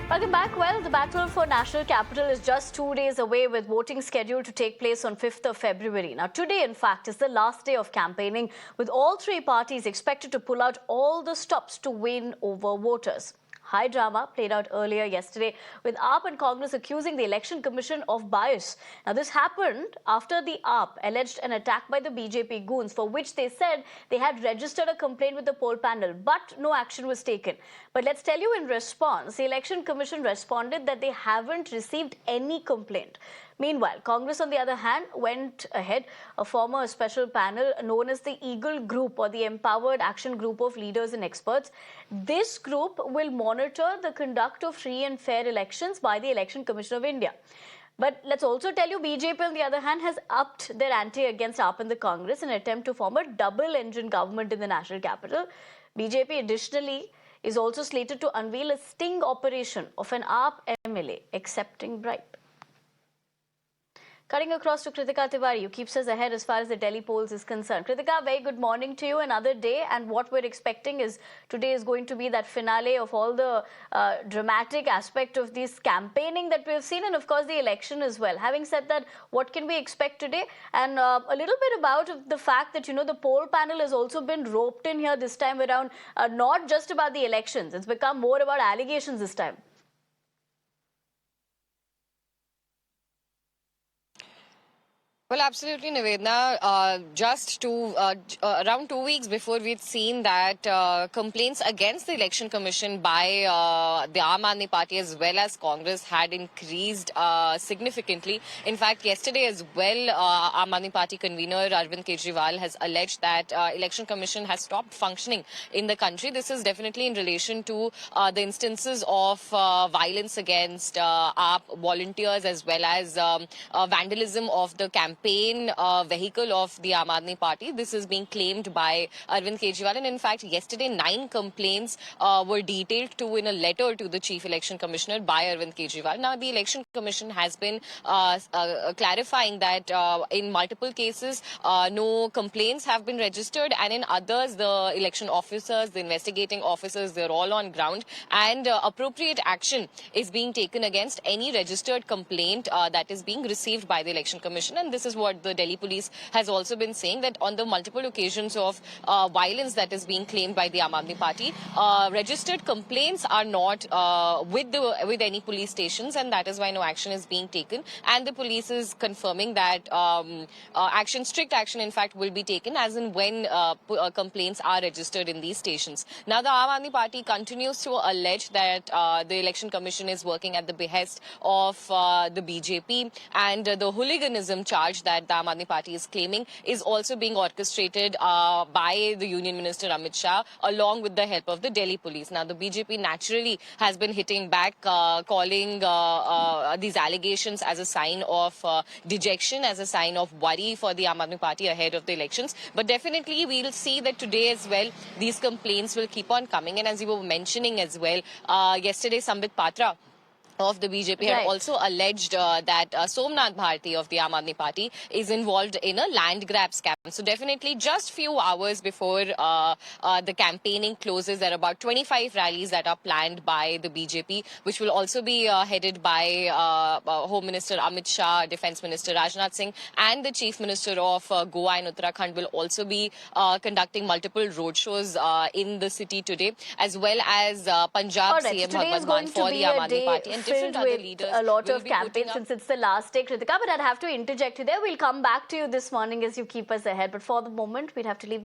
Welcome back. Well, the battle for national capital is just 2 days away, with voting scheduled to take place on 5th of February. Now, today, in fact, is the last day of campaigning, with all three parties expected to pull out all the stops to win over voters. High drama played out earlier yesterday, with AAP and Congress accusing the Election Commission of bias. Now, this happened after the AAP alleged an attack by the BJP goons, for which they said they had registered a complaint with the poll panel, but no action was taken. But let's tell you, in response, the Election Commission responded that they haven't received any complaint. Meanwhile, Congress, on the other hand, went ahead. A former special panel known as the Eagle Group, or the Empowered Action Group of Leaders and Experts. This group will monitor the conduct of free and fair elections by the Election Commission of India. But let's also tell you, BJP, on the other hand, has upped their ante against AAP and the Congress in an attempt to form a double-engine government in the national capital. BJP, additionally, is also slated to unveil a sting operation of an AAP MLA accepting bribe. Cutting across to Kritika Tiwari, who keeps us ahead as far as the Delhi polls is concerned. Kritika, very good morning to you. Another day, and what we're expecting is today is going to be that finale of all the dramatic aspect of this campaigning that we've seen, and of course the election as well. Having said that, what can we expect today? And a little bit about the fact that, the poll panel has also been roped in here this time around, not just about the elections. It's become more about allegations this time. Well, absolutely, Nivedna. Around 2 weeks before, we'd seen that complaints against the Election Commission by the Aam Aadmi Party as well as Congress had increased significantly. In fact, yesterday as well, Aam Aadmi Party convener Arvind Kejriwal has alleged that Election Commission has stopped functioning in the country. This is definitely in relation to the instances of violence against AAP volunteers, as well as vandalism of the campaign vehicle of the Aam Aadmi Party. This is being claimed by Arvind Kejriwal, and in fact yesterday 9 complaints were detailed to in a letter to the Chief Election Commissioner by Arvind Kejriwal. Now the Election Commission has been clarifying that in multiple cases no complaints have been registered, and in others the election officers, the investigating officers, they're all on ground, and appropriate action is being taken against any registered complaint that is being received by the Election Commission. And this is what the Delhi police has also been saying, that on the multiple occasions of violence that is being claimed by the Aam Aadmi Party, registered complaints are not with any police stations, and that is why no action is being taken. And the police is confirming that strict action in fact will be taken as and when complaints are registered in these stations. Now the Aam Aadmi Party continues to allege that the Election Commission is working at the behest of the BJP, and the hooliganism charge that the Aam Aadmi Party is claiming is also being orchestrated by the Union Minister Amit Shah, along with the help of the Delhi police. Now the BJP naturally has been hitting back, calling these allegations as a sign of dejection, as a sign of worry for the Aam Aadmi Party ahead of the elections. But definitely we'll see that today as well these complaints will keep on coming. And as you were mentioning as well, yesterday Sambit Patra of the BJP had also alleged that Somnath Bharti of the Aam Aadmi Party is involved in a land grab scam. So definitely just few hours before the campaigning closes, there are about 25 rallies that are planned by the BJP, which will also be headed by Home Minister Amit Shah, Defence Minister Rajnath Singh, and the Chief Minister of Goa and Uttarakhand will also be conducting multiple roadshows in the city today, as well as Punjab CM Bhagwant Mann for the Aam Aadmi Party. And filled with a lot of campaigns since it's the last day, Kritika, but I'd have to interject you there. We'll come back to you this morning as you keep us ahead. But for the moment, we'd have to leave